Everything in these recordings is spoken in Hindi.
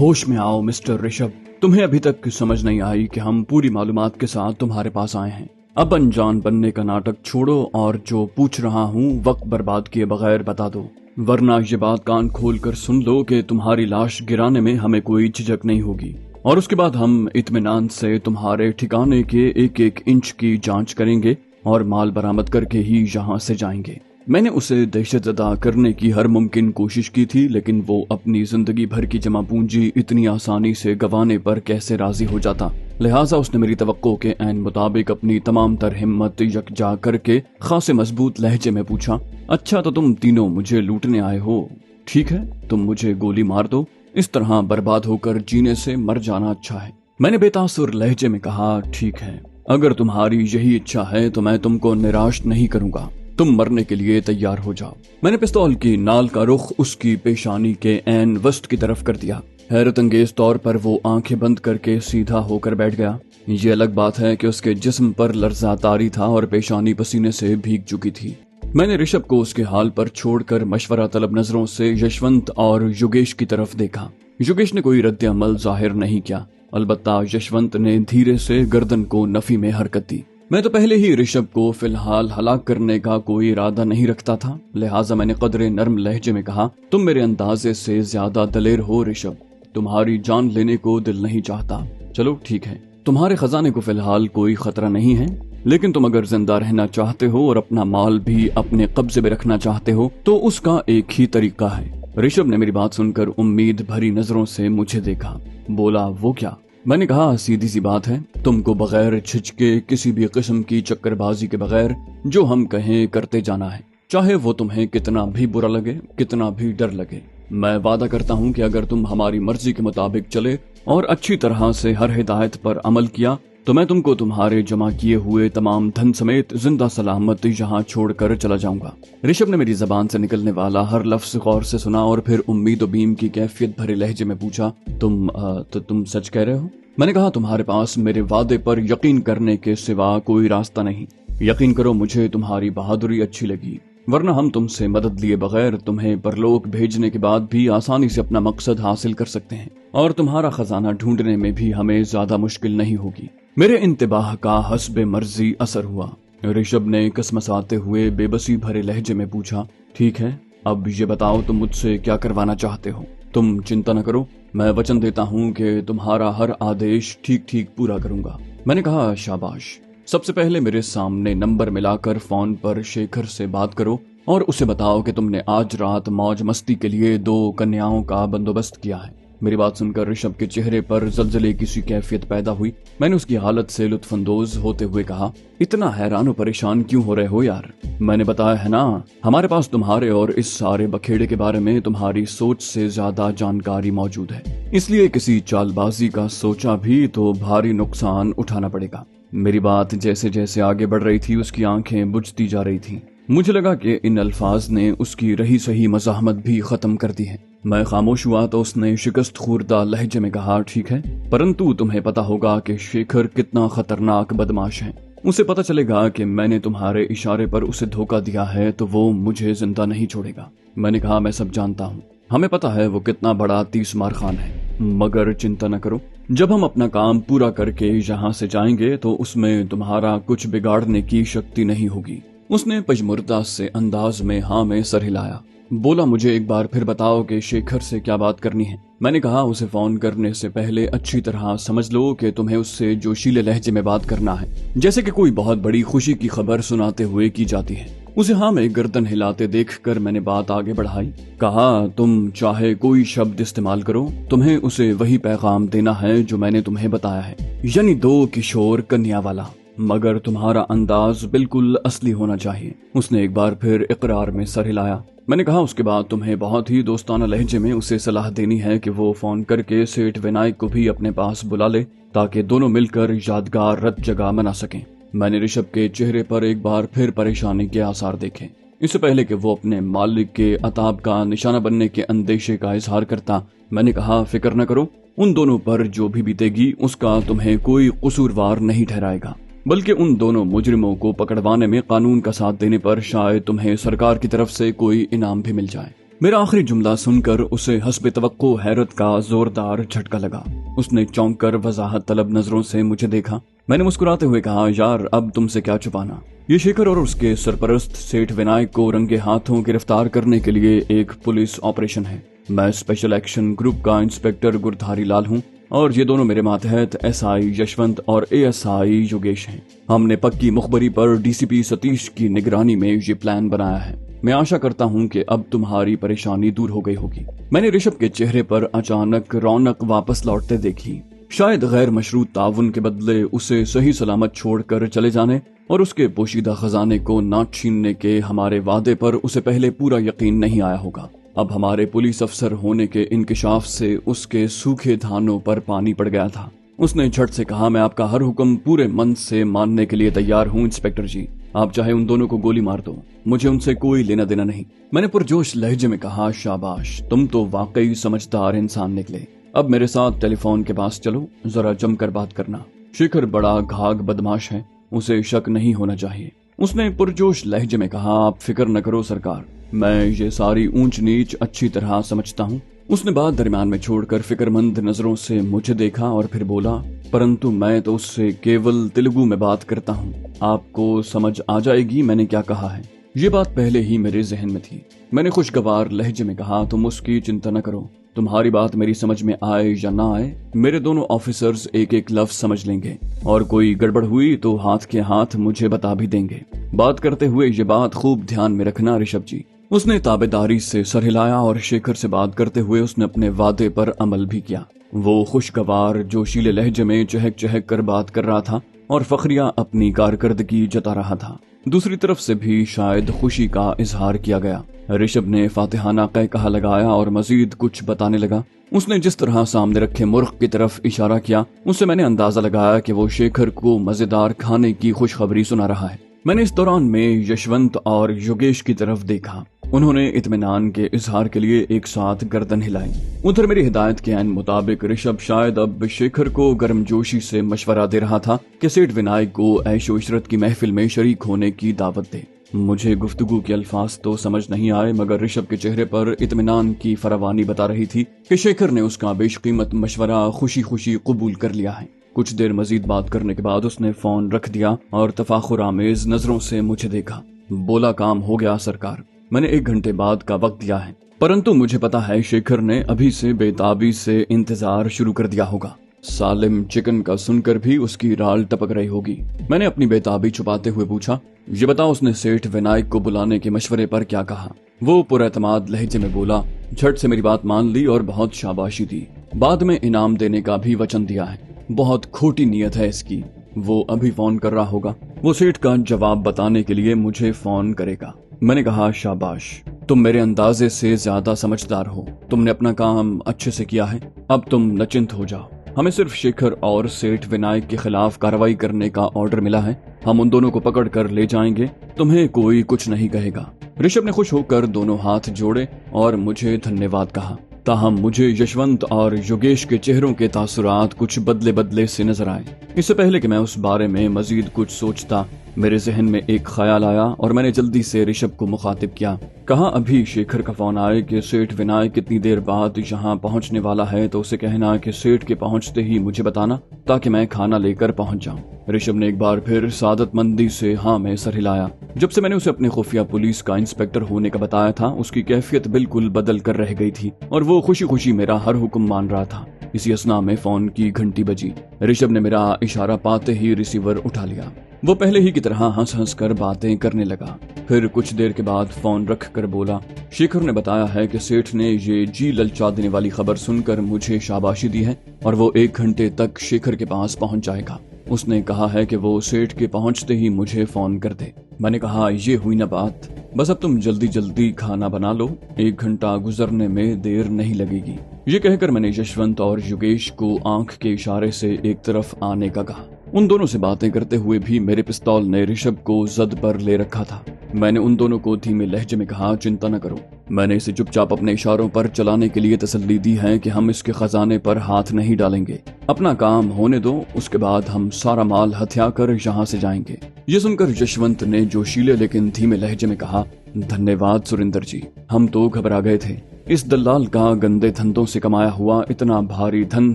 होश में आओ मिस्टर ऋषभ। तुम्हें अभी तक समझ नहीं आई कि हम पूरी मालूमात के साथ तुम्हारे पास आए हैं। अब अनजान बनने का नाटक छोड़ो और जो पूछ रहा हूँ वक्त बर्बाद किए बगैर बता दो, वरना ये बात कान खोल कर सुन लो कि तुम्हारी लाश गिराने में हमें कोई झिझक नहीं होगी और उसके बाद हम इत्मीनान से तुम्हारे ठिकाने के एक एक इंच की जांच करेंगे और माल बरामद करके ही यहाँ से जाएंगे। मैंने उसे दहशतज़दा करने की हर मुमकिन कोशिश की थी, लेकिन वो अपनी जिंदगी भर की जमा पूंजी इतनी आसानी से गंवाने पर कैसे राजी हो जाता। लिहाजा उसने मेरी तवक्को के ऐन मुताबिक अपनी तमाम तर हिम्मत यकजा करके खासे मजबूत लहजे में पूछा, अच्छा तो तुम तीनों मुझे लूटने आए हो? ठीक है, तुम मुझे गोली मार दो, इस तरह बर्बाद होकर जीने से मर जाना अच्छा है। मैंने बेतासुर लहजे में कहा, ठीक है, अगर तुम्हारी यही इच्छा है तो मैं तुमको निराश नहीं करूंगा, तुम मरने के लिए तैयार हो जाओ। मैंने पिस्तौल की नाल का रुख उसकी पेशानी के ऐन वस्त की तरफ कर दिया। हैरत अंगेज तौर पर वो आंखें बंद करके सीधा होकर बैठ गया। ये अलग बात है कि उसके जिस्म पर लर्जा तारी था और पेशानी पसीने से भीग चुकी थी। मैंने ऋषभ को उसके हाल पर छोड़कर मशवरा तलब नजरों से यशवंत और योगेश की तरफ देखा। योगेश ने कोई रद्द अमल जाहिर नहीं किया, अलबत्ता यशवंत ने धीरे से गर्दन को नफी में हरकत दी। मैं तो पहले ही ऋषभ को फिलहाल हलाक करने का कोई इरादा नहीं रखता था, लिहाजा मैंने कदरे नर्म लहजे में कहा, तुम मेरे अंदाजे से ज्यादा दलेर हो ऋषभ, तुम्हारी जान लेने को दिल नहीं चाहता। चलो ठीक है, तुम्हारे खजाने को फिलहाल कोई खतरा नहीं है, लेकिन तुम अगर जिंदा रहना चाहते हो और अपना माल भी अपने कब्जे में रखना चाहते हो तो उसका एक ही तरीका है। ऋषभ ने मेरी बात सुनकर उम्मीद भरी नजरों से मुझे देखा। बोला, वो क्या? मैंने कहा, सीधी सी बात है, तुमको बगैर झिझके किसी भी किस्म की चक्करबाजी के बगैर जो हम कहें करते जाना है, चाहे वो तुम्हें कितना भी बुरा लगे, कितना भी डर लगे। मैं वादा करता हूँ कि अगर तुम हमारी मर्जी के मुताबिक चले और अच्छी तरह से हर हिदायत पर अमल किया तो मैं तुमको तुम्हारे जमा किए हुए तमाम धन समेत जिंदा सलामत यहाँ छोड़कर चला जाऊंगा। ऋषभ ने मेरी जबान से निकलने वाला हर लफ्ज गौर से सुना और फिर उम्मीद और बीम की कैफियत भरे लहजे में पूछा, तुम सच कह रहे हो? मैंने कहा, तुम्हारे पास मेरे वादे पर यकीन करने के सिवा कोई रास्ता नहीं। यकीन करो, मुझे तुम्हारी बहादुरी अच्छी लगी, वरना हम तुमसे मदद लिए बगैर तुम्हें परलोक भेजने के बाद भी आसानी से अपना मकसद हासिल कर सकते हैं और तुम्हारा खजाना ढूंढने में भी हमें ज्यादा मुश्किल नहीं होगी। मेरे इंतबाह का हस्बे मर्जी असर हुआ। ऋषभ ने कसमसाते हुए बेबसी भरे लहजे में पूछा, ठीक है, अब ये बताओ तुम मुझसे क्या करवाना चाहते हो? तुम चिंता न करो, मैं वचन देता हूँ कि तुम्हारा हर आदेश ठीक ठीक पूरा करूंगा। मैंने कहा, शाबाश। सबसे पहले मेरे सामने नंबर मिलाकर फोन पर शेखर से बात करो और उसे बताओ कि तुमने आज रात मौज मस्ती के लिए 2 कन्याओं का बंदोबस्त किया है। मेरी बात सुनकर ऋषभ के चेहरे पर जलजले की सी कैफियत पैदा हुई। मैंने उसकी हालत से लुत्फानंदोज होते हुए कहा, इतना हैरान और परेशान क्यों हो रहे हो यार? मैंने बताया है ना, हमारे पास तुम्हारे और इस सारे बखेड़े के बारे में तुम्हारी सोच से ज्यादा जानकारी मौजूद है, इसलिए किसी चालबाजी का सोचा भी तो भारी नुकसान उठाना पड़ेगा। मेरी बात जैसे जैसे आगे बढ़ रही थी उसकी आंखें बुझती जा रही थी। मुझे लगा कि इन अल्फाज ने उसकी रही सही मज़ाहमत भी खत्म कर दी है। मैं खामोश हुआ तो उसने शिकस्त खूरदा लहजे में कहा, ठीक है, परंतु तुम्हें पता होगा कि शेखर कितना खतरनाक बदमाश है। उसे पता चलेगा कि मैंने तुम्हारे इशारे पर उसे धोखा दिया है तो वो मुझे जिंदा नहीं छोड़ेगा। मैंने कहा, मैं सब जानता हूँ, हमें पता है वो कितना बड़ा तीसमार खान है, मगर चिंता न करो, जब हम अपना काम पूरा करके यहाँ से जाएंगे तो उसमें तुम्हारा कुछ बिगाड़ने की शक्ति नहीं होगी। उसने पजमुर्दा से अंदाज में हाँ में सर हिलाया। बोला, मुझे एक बार फिर बताओ कि शेखर से क्या बात करनी है। मैंने कहा, उसे फोन करने से पहले अच्छी तरह समझ लो कि तुम्हें उससे जोशीले लहजे में बात करना है, जैसे कि कोई बहुत बड़ी खुशी की खबर सुनाते हुए की जाती है। उसे हाँ में गर्दन हिलाते देखकर मैंने बात आगे बढ़ाई। कहा, तुम चाहे कोई शब्द इस्तेमाल करो, तुम्हें उसे वही पैगाम देना है जो मैंने तुम्हें बताया है, यानी 2 किशोर कन्या वाला, मगर तुम्हारा अंदाज बिल्कुल असली होना चाहिए। उसने एक बार फिर इकरार में सर हिलाया। मैंने कहा, उसके बाद तुम्हें बहुत ही दोस्ताना लहजे में उसे सलाह देनी है कि वो फोन करके सेठ विनायक को भी अपने पास बुला ले ताकि दोनों मिलकर यादगार रत जगह मना सकें। मैंने ऋषभ के चेहरे पर एक बार फिर परेशानी के आसार देखे। इससे पहले कि वो अपने मालिक के अताब का निशाना बनने के अंदेशे का इजहार करता, मैंने कहा, फिक्र न करो, उन दोनों पर जो भी बीतेगी उसका तुम्हें कोई कसूरवार नहीं ठहराएगा, बल्कि उन दोनों मुजरिमों को पकड़वाने में कानून का साथ देने पर शायद तुम्हें सरकार की तरफ से कोई इनाम भी मिल जाए। मेरा आखिरी जुमला सुनकर उसे हस्बे तवक्को हैरत का जोरदार झटका लगा। उसने चौंक कर वजाहत तलब नजरों से मुझे देखा। मैंने मुस्कुराते हुए कहा, यार अब तुमसे क्या छुपाना। ये शेखर और उसके सरपरस्त सेठ विनायक को रंगे हाथों गिरफ्तार करने के लिए एक पुलिस ऑपरेशन है। मैं स्पेशल एक्शन ग्रुप का इंस्पेक्टर गुरधारी लाल हूँ और ये दोनों मेरे मातहत SI यशवंत और ASI योगेश हैं। हमने पक्की मुखबरी पर DCP सतीश की निगरानी में ये प्लान बनाया है। मैं आशा करता हूँ कि अब तुम्हारी परेशानी दूर हो गई होगी। मैंने ऋषभ के चेहरे पर अचानक रौनक वापस लौटते देखी। शायद गैर मशरूत ताउन के बदले उसे सही सलामत छोड़कर चले जाने और उसके पोशीदा खजाने को न छीनने के हमारे वादे पर उसे पहले पूरा यकीन नहीं आया होगा। अब हमारे पुलिस अफसर होने के इंकिशाफ से उसके सूखे धानों पर पानी पड़ गया था। उसने झट से कहा, मैं आपका हर हुक्म पूरे मन से मानने के लिए तैयार हूँ इंस्पेक्टर जी। आप चाहे उन दोनों को गोली मार दो, मुझे उनसे कोई लेना देना नहीं। मैंने पुरजोश लहजे में कहा, शाबाश, तुम तो वाकई समझदार इंसान निकले। अब मेरे साथ टेलीफोन के पास चलो, जरा जमकर बात करना। शेखर बड़ा घाघ बदमाश है, उसे शक नहीं होना चाहिए। उसने पुरजोश लहजे में कहा, आप फिक्र न करो सरकार, मैं ये सारी ऊंच नीच अच्छी तरह समझता हूँ। उसने बात दरमियान में छोड़कर फिक्रमंद नजरों से मुझे देखा और फिर बोला, परंतु मैं तो उससे केवल तेलुगु में बात करता हूँ, आपको समझ आ जाएगी मैंने क्या कहा है। ये बात पहले ही मेरे जहन में थी। मैंने खुशगवार लहजे में कहा, तुम उसकी चिंता न करो, तुम्हारी बात मेरी समझ में आए या ना आए, मेरे दोनों ऑफिसर्स एक एक लफ्ज समझ लेंगे और कोई गड़बड़ हुई तो हाथ के हाथ मुझे बता भी देंगे। बात करते हुए ये बात खूब ध्यान में रखना ऋषभ जी। उसने ताबेदारी से सर हिलाया और शेखर से बात करते हुए उसने अपने वादे पर अमल भी किया। वो खुशगवार जोशीले लहजे में चहक चहक कर बात कर रहा था और फखरिया अपनी कारकर्दगी जता रहा था। दूसरी तरफ से भी शायद खुशी का इजहार किया गया। ऋषभ ने फातिहाना कहकहा लगाया और मजीद कुछ बताने लगा। उसने जिस तरह सामने रखे मुर्ख की तरफ इशारा किया, उससे मैंने अंदाजा लगाया कि वो शेखर को मजेदार खाने की खुशखबरी सुना रहा है। मैंने इस दौरान में यशवंत और योगेश की तरफ देखा। उन्होंने इत्मीनान के इजहार के लिए एक साथ गर्दन हिलाई। उधर मेरी हिदायत के ऐन मुताबिक ऋषभ शायद अब शेखर को गर्मजोशी से मशवरा दे रहा था कि सेठ विनायक को ऐशो इशरत की महफिल में शरीक होने की दावत दे। मुझे गुफ्तगू के अल्फाज तो समझ नहीं आए, मगर ऋषभ के चेहरे पर इत्मीनान की फरावानी बता रही थी कि शेखर ने उसका बेशकीमत मशवरा खुशी खुशी कबूल कर लिया है। कुछ देर मजीद बात करने के बाद उसने फोन रख दिया और तफाखुर आमेज नजरों से मुझे देखा। बोला, काम हो गया सरकार, मैंने 1 घंटे बाद का वक्त दिया है, परंतु मुझे पता है शेखर ने अभी से बेताबी से इंतजार शुरू कर दिया होगा। सालिम चिकन का सुनकर भी उसकी राल टपक रही होगी। मैंने अपनी बेताबी छुपाते हुए पूछा, ये बताओ उसने सेठ विनायक को बुलाने के मशवरे पर क्या कहा। वो पुरएतमाद लहजे में बोला, झट से मेरी बात मान ली और बहुत शाबाशी दी, बाद में इनाम देने का भी वचन दिया है। बहुत खोटी नीयत है इसकी, वो अभी फोन कर रहा होगा, वो सेठ का जवाब बताने के लिए मुझे फोन करेगा। मैंने कहा, शाबाश, तुम मेरे अंदाजे से ज्यादा समझदार हो, तुमने अपना काम अच्छे से किया है, अब तुम निश्चिंत हो जाओ। हमें सिर्फ शेखर और सेठ विनायक के खिलाफ कार्रवाई करने का ऑर्डर मिला है, हम उन दोनों को पकड़ कर ले जाएंगे, तुम्हें कोई कुछ नहीं कहेगा। ऋषभ ने खुश होकर दोनों हाथ जोड़े और मुझे धन्यवाद कहा। ताहम मुझे यशवंत और योगेश के चेहरों के तासुरात कुछ बदले बदले से नजर आए। इससे पहले कि मैं उस बारे में मजीद कुछ सोचता, मेरे जहन में एक ख्याल आया और मैंने जल्दी से ऋषभ को मुखातिब किया। कहा, अभी शेखर का फोन आए कि सेठ विनायक कितनी देर बाद यहाँ पहुँचने वाला है, तो उसे कहना कि सेठ के पहुँचते ही मुझे बताना, ताकि मैं खाना लेकर पहुँच जाऊँ। ऋषभ ने एक बार फिर सादतमंदी से हाँ में सर हिलाया। जब से मैंने उसे अपने खुफिया पुलिस का इंस्पेक्टर होने का बताया था, उसकी कैफियत बिल्कुल बदल कर रह गई थी और वो खुशी खुशी मेरा हर हुक्म मान रहा था। इसी असना में फोन की घंटी बजी। ऋषभ ने मेरा इशारा पाते ही रिसीवर उठा लिया। वो पहले ही की तरह हंस हंस कर बातें करने लगा। फिर कुछ देर के बाद फोन रख कर बोला, शेखर ने बताया है कि सेठ ने ये जी ललचा देने वाली खबर सुनकर मुझे शाबाशी दी है और वो 1 घंटे तक शेखर के पास पहुंच जाएगा। उसने कहा है कि वो सेठ के पहुंचते ही मुझे फोन कर दे। मैंने कहा, ये हुई ना बात, बस अब तुम जल्दी जल्दी खाना बना लो, 1 घंटा गुजरने में देर नहीं लगेगी। ये कहकर मैंने यशवंत और योगेश को आंख के इशारे से एक तरफ आने का कहा। उन दोनों से बातें करते हुए भी मेरे पिस्तौल ने ऋषभ को जद पर ले रखा था। मैंने उन दोनों को धीमे लहजे में कहा, चिंता न करो, मैंने इसे चुपचाप अपने इशारों पर चलाने के लिए तसल्ली दी है कि हम इसके खजाने पर हाथ नहीं डालेंगे। अपना काम होने दो, उसके बाद हम सारा माल हथिया कर यहाँ से जाएंगे। ये सुनकर यशवंत ने जोशीले लेकिन धीमे लहजे में कहा, धन्यवाद सुरेंद्र जी, हम तो घबरा गए थे। इस दलाल का गंदे धंधों से कमाया हुआ इतना भारी धन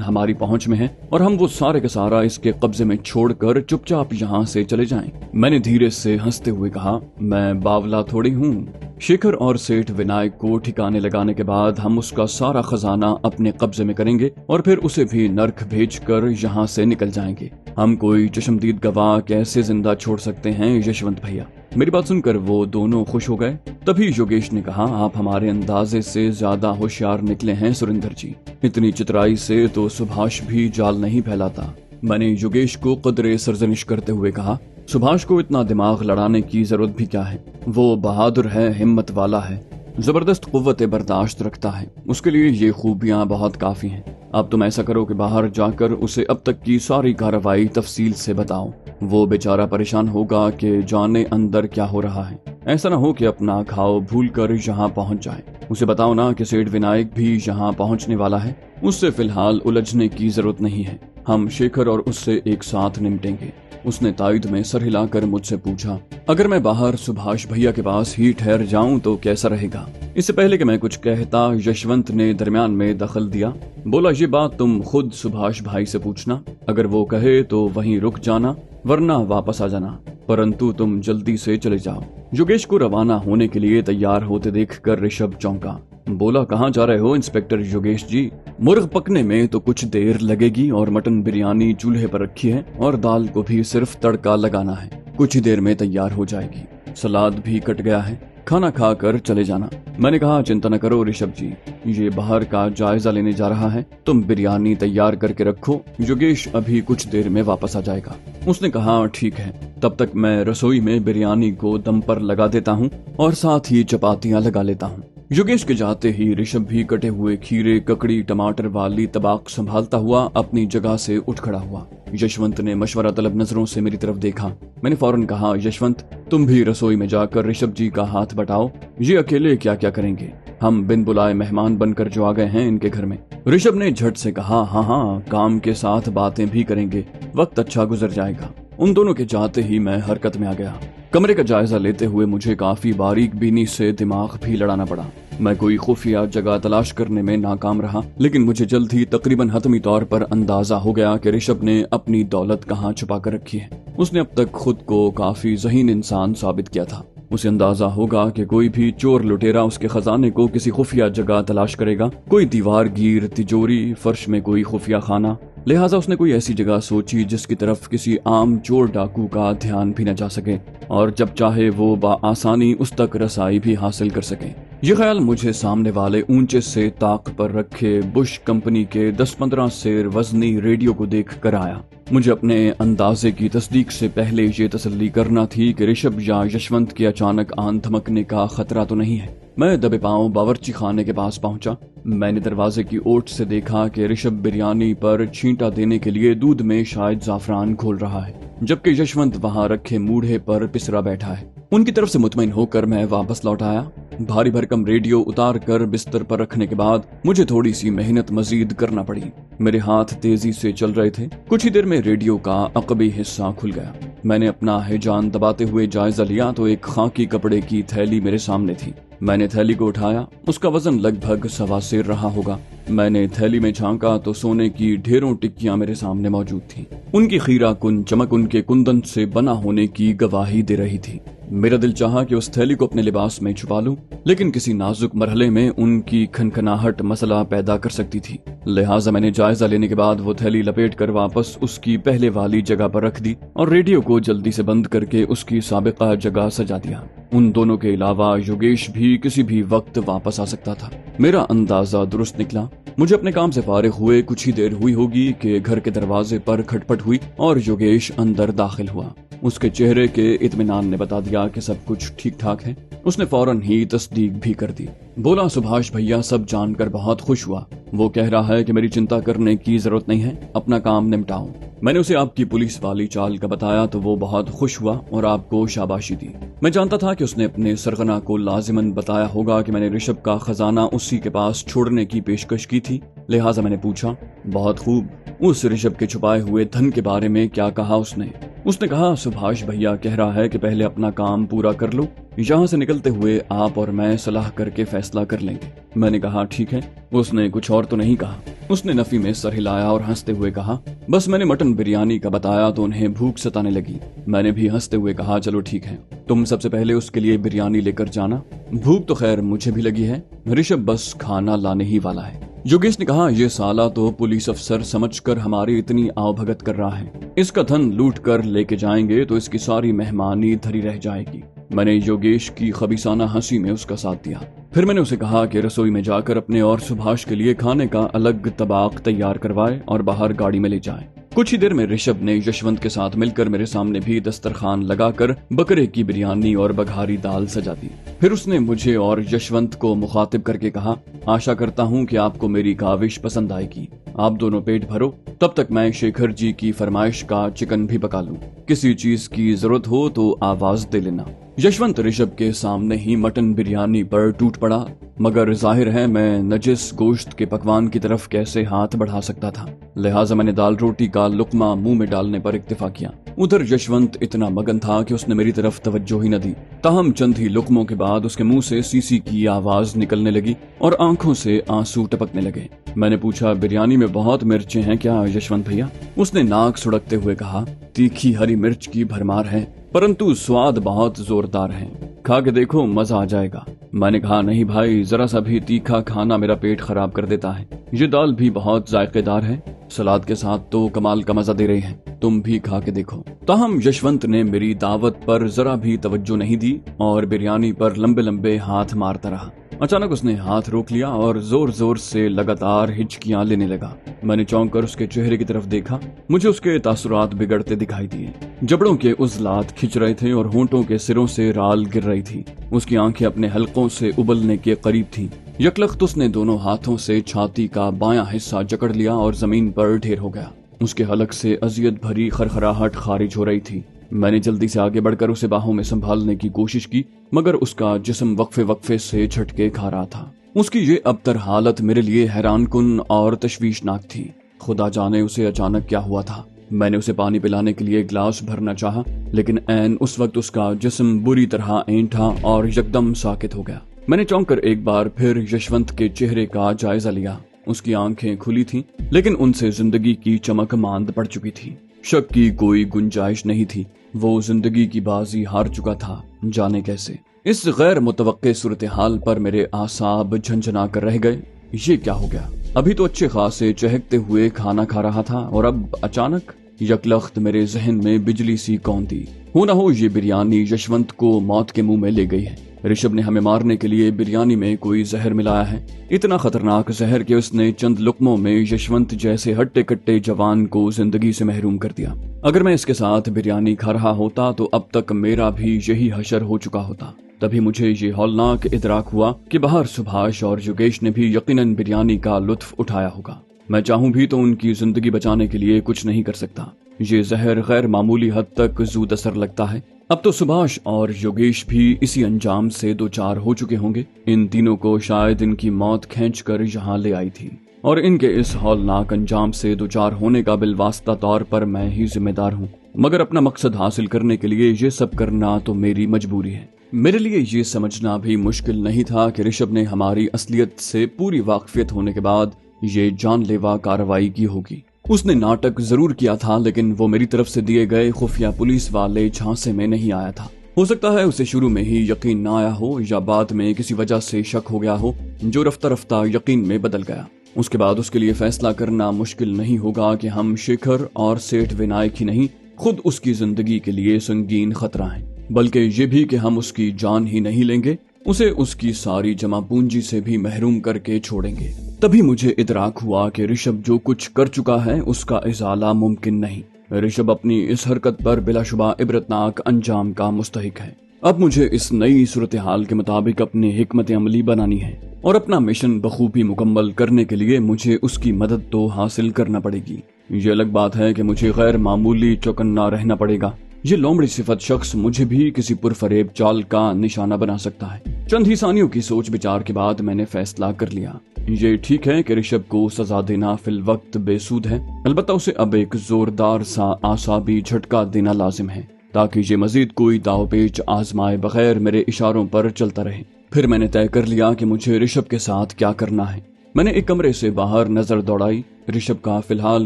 हमारी पहुंच में है और हम वो सारे का सारा इसके कब्जे में छोड़कर चुपचाप यहाँ से चले जाएं। मैंने धीरे से हंसते हुए कहा, मैं बावला थोड़ी हूँ। शेखर और सेठ विनायक को ठिकाने लगाने के बाद हम उसका सारा खजाना अपने कब्जे में करेंगे और फिर उसे भी नर्क भेजकर यहाँ से निकल जाएंगे। हम कोई चश्मदीद गवाह कैसे जिंदा छोड़ सकते हैं यशवंत भैया। मेरी बात सुनकर वो दोनों खुश हो गए। तभी योगेश ने कहा, आप हमारे अंदाजे से ज्यादा होशियार निकले हैं सुरेंद्र जी, इतनी चितराई से तो सुभाष भी जाल नहीं फैलाता। मैंने योगेश को कदरे सरजनिश करते हुए कहा, सुभाष को इतना दिमाग लड़ाने की जरूरत भी क्या है, वो बहादुर है, हिम्मत वाला है, जबरदस्त कुव्वत बर्दाश्त रखता है, उसके लिए ये खूबियां बहुत काफी हैं। अब तुम ऐसा करो कि बाहर जाकर उसे अब तक की सारी कार्रवाई तफसील से बताओ। वो बेचारा परेशान होगा कि जाने अंदर क्या हो रहा है। ऐसा ना हो कि अपना घाव भूल कर यहाँ पहुँच जाए। उसे बताओ ना कि सेठ विनायक भी यहाँ पहुँचने वाला है। उससे फिलहाल उलझने की जरूरत नहीं है, हम शेखर और उससे एक साथ निपटेंगे। उसने तायद में सर हिलाकर मुझसे पूछा, अगर मैं बाहर सुभाष भैया के पास ही ठहर जाऊं तो कैसा रहेगा? इससे पहले कि मैं कुछ कहता, यशवंत ने दरमियान में दखल दिया। बोला, ये बात तुम खुद सुभाष भाई से पूछना, अगर वो कहे तो वहीं रुक जाना, वरना वापस आ जाना, परंतु तुम जल्दी से चले जाओ। योगेश को रवाना होने के लिए तैयार होते देखकर ऋषभ चौंका। बोला, कहाँ जा रहे हो इंस्पेक्टर योगेश जी? मुर्ग पकने में तो कुछ देर लगेगी और मटन बिरयानी चूल्हे पर रखी है और दाल को भी सिर्फ तड़का लगाना है, कुछ ही देर में तैयार हो जाएगी। सलाद भी कट गया है, खाना खाकर चले जाना। मैंने कहा, चिंता न करो ऋषभ जी, ये बाहर का जायजा लेने जा रहा है, तुम बिरयानी तैयार करके रखो, योगेश अभी कुछ देर में वापस आ जाएगा। उसने कहा, ठीक है, तब तक मैं रसोई में बिरयानी को दम पर लगा देता हूँ और साथ ही चपातियाँ लगा लेता हूँ। योगेश के जाते ही ऋषभ भी कटे हुए खीरे, ककड़ी, टमाटर वाली तबाक संभालता हुआ अपनी जगह से उठ खड़ा हुआ। यशवंत ने मशवरा तलब नजरों से मेरी तरफ देखा। मैंने फौरन कहा, यशवंत, तुम भी रसोई में जाकर ऋषभ जी का हाथ बटाओ, ये अकेले क्या क्या करेंगे, हम बिन बुलाए मेहमान बनकर जो आ गए हैं इनके घर में। ऋषभ ने झट से कहा, हाँ, काम के साथ बातें भी करेंगे, वक्त अच्छा गुजर जाएगा। उन दोनों के जाते ही मैं हरकत में आ गया। कमरे का जायजा लेते हुए मुझे काफी बारीक बीनी से दिमाग भी लड़ाना पड़ा। मैं कोई खुफिया जगह तलाश करने में नाकाम रहा, लेकिन मुझे जल्द ही तकरीबन हतमी तौर पर अंदाजा हो गया कि ऋषभ ने अपनी दौलत कहाँ छुपा कर रखी है। उसने अब तक खुद को काफी ज़हीन इंसान साबित किया था। उसे अंदाजा होगा कि कोई भी चोर लुटेरा उसके खजाने को किसी खुफिया जगह तलाश करेगा, कोई दीवार गिर, तिजोरी, फर्श में कोई खुफिया खाना। लिहाजा उसने कोई ऐसी जगह सोची जिसकी तरफ किसी आम चोर डाकू का ध्यान भी न जा सके और जब चाहे वो आसानी उस तक रसाई भी हासिल कर सके। ये ख्याल मुझे सामने वाले ऊंचे से ताक पर रखे बुश कंपनी के 10-15 सेर वजनी रेडियो को देख कर आया। मुझे अपने अंदाजे की तस्दीक से पहले ये तसल्ली करना थी कि ऋषभ या यशवंत के अचानक आन धमकने का खतरा तो नहीं है। मैं दबे पांव बावर्ची खाने के पास पहुंचा। मैंने दरवाजे की ओट से देखा कि ऋषभ बिरयानी पर छींटा देने के लिए दूध में शायद जाफरान घोल रहा है, जबकि यशवंत वहां रखे मूढ़े पर पिसरा बैठा है। उनकी तरफ से मुतमईन होकर मैं वापस लौट आया। भारी भरकम रेडियो उतार कर बिस्तर पर रखने के बाद मुझे थोड़ी सी मेहनत मजीद करना पड़ी। मेरे हाथ तेजी से चल रहे थे। कुछ ही देर में रेडियो का अकबी हिस्सा खुल गया। मैंने अपना हिजान दबाते हुए जायजा लिया तो एक खाकी कपड़े की थैली मेरे सामने थी। मैंने थैली को उठाया। उसका वजन लगभग 1.25 सेर रहा होगा। मैंने थैली में झांका तो सोने की ढेरों टिक्कियां मेरे सामने मौजूद थीं। उनकी खीरा कुन चमक उनके कुंदन से बना होने की गवाही दे रही थी। मेरा दिल चाहा कि उस थैली को अपने लिबास में छुपा लूं, लेकिन किसी नाजुक मरहले में उनकी खनखनाहट मसला पैदा कर सकती थी। लिहाजा मैंने जायजा लेने के बाद वो थैली लपेट कर वापस उसकी पहले वाली जगह पर रख दी और रेडियो को जल्दी से बंद करके उसकी साबिका जगह सजा दिया। उन दोनों के अलावा योगेश भी किसी भी वक्त वापस आ सकता था। मेरा अंदाजा दुरुस्त निकला। मुझे अपने काम से फारिग हुए कुछ ही देर हुई होगी कि घर के दरवाजे पर खटपट हुई और योगेश अंदर दाखिल हुआ। उसके चेहरे के इत्मीनान ने बता दिया कि सब कुछ ठीक ठाक है। उसने फौरन ही तस्दीक भी कर दी। बोला, सुभाष भैया सब जानकर बहुत खुश हुआ। वो कह रहा है कि मेरी चिंता करने की जरूरत नहीं है, अपना काम निपटाओ। मैंने उसे आपकी पुलिस वाली चाल का बताया तो वो बहुत खुश हुआ और आपको शाबाशी दी। मैं जानता था कि उसने अपने सरगना को लाजिमन बताया होगा कि मैंने ऋषभ का खजाना उसी के पास छोड़ने की पेशकश की थी, लिहाजा मैंने पूछा, बहुत खूब, उस ऋषभ के छुपाए हुए धन के बारे में क्या कहा उसने? उसने कहा, सुभाष भैया कह रहा है कि पहले अपना काम पूरा कर लो, यहाँ से निकलते हुए आप और मैं सलाह करके फैसला कर लेंगे। मैंने कहा, ठीक है। उसने कुछ और तो नहीं कहा। उसने नफी में सर हिलाया और हंसते हुए कहा, बस मैंने मटन बिरयानी का बताया तो उन्हें भूख सताने लगी। मैंने भी हंसते हुए कहा, चलो ठीक है, तुम सबसे पहले उसके लिए बिरयानी लेकर जाना। भूख तो खैर मुझे भी लगी है, ऋषभ बस खाना लाने ही वाला है। योगेश ने कहा, ये साला तो पुलिस अफसर समझकर हमारी इतनी आवभगत कर रहा है, इसका धन लूट कर लेके जाएंगे तो इसकी सारी मेहमानी धरी रह जाएगी। मैंने योगेश की खबीसाना हंसी में उसका साथ दिया। फिर मैंने उसे कहा कि रसोई में जाकर अपने और सुभाष के लिए खाने का अलग तबाक तैयार करवाए और बाहर गाड़ी में ले जाए। कुछ ही देर में ऋषभ ने यशवंत के साथ मिलकर मेरे सामने भी दस्तरखान लगाकर बकरे की बिरयानी और बघारी दाल सजा दी। फिर उसने मुझे और यशवंत को मुखातिब करके कहा, आशा करता हूँ कि आपको मेरी काविश पसंद आएगी। आप दोनों पेट भरो, तब तक मैं शेखर जी की फरमाइश का चिकन भी पका लूं। किसी चीज की जरूरत हो तो आवाज दे लेना। यशवंत ऋषभ के सामने ही मटन बिरयानी पर टूट पड़ा, मगर जाहिर है मैं नजिस गोश्त के पकवान की तरफ कैसे हाथ बढ़ा सकता था, लिहाजा मैंने दाल रोटी का लुकमा मुंह में डालने पर इक्तिफा किया। उधर यशवंत इतना मगन था कि उसने मेरी तरफ तवज्जो ही न दी। ताहम चंद ही लुकमों के बाद उसके मुंह से सीसी की आवाज निकलने लगी और आंखों से आंसू टपकने लगे। मैंने पूछा, बिरयानी में बहुत मिर्चें हैं क्या यशवंत भैया? उसने नाक सुड़कते हुए कहा, तीखी हरी मिर्च की भरमार है, परंतु स्वाद बहुत जोरदार है, खा के देखो, मजा आ जाएगा। मैंने कहा, नहीं भाई, जरा सा भी तीखा खाना मेरा पेट खराब कर देता है। ये दाल भी बहुत जायकेदार है, सलाद के साथ तो कमाल का मजा दे रही है, तुम भी खा के देखो। ताहम यशवंत ने मेरी दावत पर जरा भी तवज्जो नहीं दी और बिरयानी पर लंबे लंबे हाथ मारता रहा। अचानक उसने हाथ रोक लिया और जोर जोर से लगातार हिचकियां लेने लगा। मैंने चौंक कर उसके चेहरे की तरफ देखा। मुझे उसके तासुरात बिगड़ते दिखाई दिए। जबड़ों के उजलात खिंच रहे थे और होंठों के सिरों से राल गिर रही थी। उसकी आंखें अपने हलकों से उबलने के करीब थीं। यकलख्त उसने दोनों हाथों से छाती का बायां हिस्सा जकड़ लिया और जमीन पर ढेर हो गया। उसके हलक से अजियत भरी खरखराहट खारिज हो रही थी। मैंने जल्दी से आगे बढ़कर उसे बाहों में संभालने की कोशिश की, मगर उसका जिस्म वक्फे वक्फे से झटके खा रहा था। उसकी ये अबतर हालत मेरे लिए हैरानकुन और तशवीशनाक थी। खुदा जाने उसे अचानक क्या हुआ था। मैंने उसे पानी पिलाने के लिए गिलास भरना चाहा, लेकिन ऐन उस वक्त उसका जिस्म बुरी तरह ऐंठा और यकदम साकित हो गया। मैंने चौंक कर एक बार फिर यशवंत के चेहरे का जायजा लिया। उसकी आंखें खुली थीं, लेकिन उनसे जिंदगी की चमक मांद पड़ चुकी थी। शक की कोई गुंजाइश नहीं थी। वो जिंदगी की बाजी हार चुका था, जाने कैसे। इस गैर मुतवक्के सूरत हाल पर मेरे आसाब झंझना कर रह गए। ये क्या हो गया? अभी तो अच्छे खासे चहकते हुए खाना खा रहा था और अब अचानक यकलख्त मेरे जहन में बिजली सी कौंधी। हो ना हो ये बिरयानी यशवंत को मौत के मुंह में ले गई है। ऋषभ ने हमें मारने के लिए बिरयानी में कोई जहर मिलाया है, इतना खतरनाक जहर कि उसने चंद लुकमों में यशवंत जैसे हट्टे कट्टे जवान को जिंदगी से महरूम कर दिया। अगर मैं इसके साथ बिरयानी खा रहा होता तो अब तक मेरा भी यही हशर हो चुका होता। तभी मुझे ये हौलनाक इदराक हुआ कि बाहर सुभाष और योगेश ने भी यकीनन बिरयानी का लुत्फ उठाया होगा। मैं चाहूं भी तो उनकी जिंदगी बचाने के लिए कुछ नहीं कर सकता। ये जहर गैर मामूली हद तक जूद असर लगता है। अब तो सुभाष और योगेश भी इसी अंजाम से दो चार हो चुके होंगे। इन तीनों को शायद इनकी मौत खींचकर यहाँ ले आई थी और इनके इस हौलनाक अंजाम से दो चार होने का बिलवास्ता तौर पर मैं ही जिम्मेदार हूँ। मगर अपना मकसद हासिल करने के लिए ये सब करना तो मेरी मजबूरी है। मेरे लिए ये समझना भी मुश्किल नहीं था कि ऋषभ ने हमारी असलियत से पूरी वाकफियत होने के बाद ये जानलेवा कार्रवाई की होगी। उसने नाटक जरूर किया था, लेकिन वो मेरी तरफ से दिए गए खुफिया पुलिस वाले झांसे में नहीं आया था। हो सकता है उसे शुरू में ही यकीन न आया हो या बाद में किसी वजह से शक हो गया हो, जो रफ्ता रफ्ता यकीन में बदल गया। उसके बाद उसके लिए फैसला करना मुश्किल नहीं होगा कि हम शेखर और सेठ विनायक ही नहीं, खुद उसकी जिंदगी के लिए संगीन खतरा है। बल्कि ये भी कि हम उसकी जान ही नहीं लेंगे, उसे उसकी सारी जमा पूंजी से भी महरूम करके छोड़ेंगे। तभी मुझे इदराक हुआ कि ऋषभ जो कुछ कर चुका है उसका इजाला मुमकिन नहीं। ऋषभ अपनी इस हरकत पर बिलाशुबा इबरतनाक अंजाम का मुस्तहिक है। अब मुझे इस नई सूरत हाल के मुताबिक अपनी हिकमत अमली बनानी है और अपना मिशन बखूबी मुकम्मल करने के लिए मुझे उसकी मदद तो हासिल करना पड़ेगी। ये अलग बात है कि मुझे गैर मामूली चौकन्ना रहना पड़ेगा। ये लोमड़ी सिफत शख्स मुझे भी किसी पुरफरेब चाल का निशाना बना सकता है। चंद ही सानियों की सोच विचार के बाद मैंने फैसला कर लिया। ये ठीक है कि ऋषभ को सजा देना फिल वक्त बेसूद है, अलबत्ता उसे अब एक जोरदार सा आसाबी झटका देना लाजिम है ताकि ये मजीद कोई दावपेच आजमाए बगैर मेरे इशारों पर चलता रहे। फिर मैंने तय कर लिया कि मुझे ऋषभ के साथ क्या करना है। मैंने एक कमरे से बाहर नजर दौड़ाई। ऋषभ का फिलहाल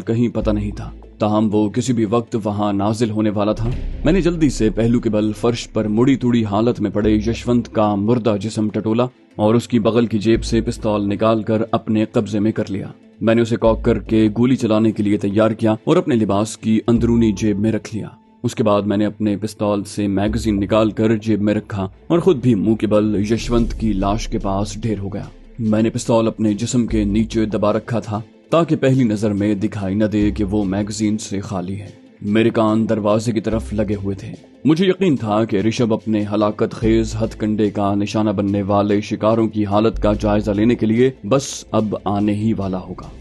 कहीं पता नहीं था, ताहम वो किसी भी वक्त वहां नाजिल होने वाला था। मैंने जल्दी से पहलू के बल फर्श पर मुड़ी तुड़ी हालत में पड़े यशवंत का मुर्दा जिस्म टटोला और उसकी बगल की जेब से पिस्तौल निकालकर अपने कब्जे में कर लिया। मैंने उसे कॉक करके गोली चलाने के लिए तैयार किया और अपने लिबास की अंदरूनी जेब में रख लिया। उसके बाद मैंने अपने पिस्तौल से मैगजीन निकालकर जेब में रखा और खुद भी मुंह के बल यशवंत की लाश के पास ढेर हो गया। मैंने पिस्तौल अपने जिस्म के नीचे दबा रखा था ताकि पहली नजर में दिखाई न दे कि वो मैगजीन से खाली है। मेरे कान दरवाजे की तरफ लगे हुए थे। मुझे यकीन था कि ऋषभ अपने हलाकत खेज हथकंडे का निशाना बनने वाले शिकारों की हालत का जायजा लेने के लिए बस अब आने ही वाला होगा।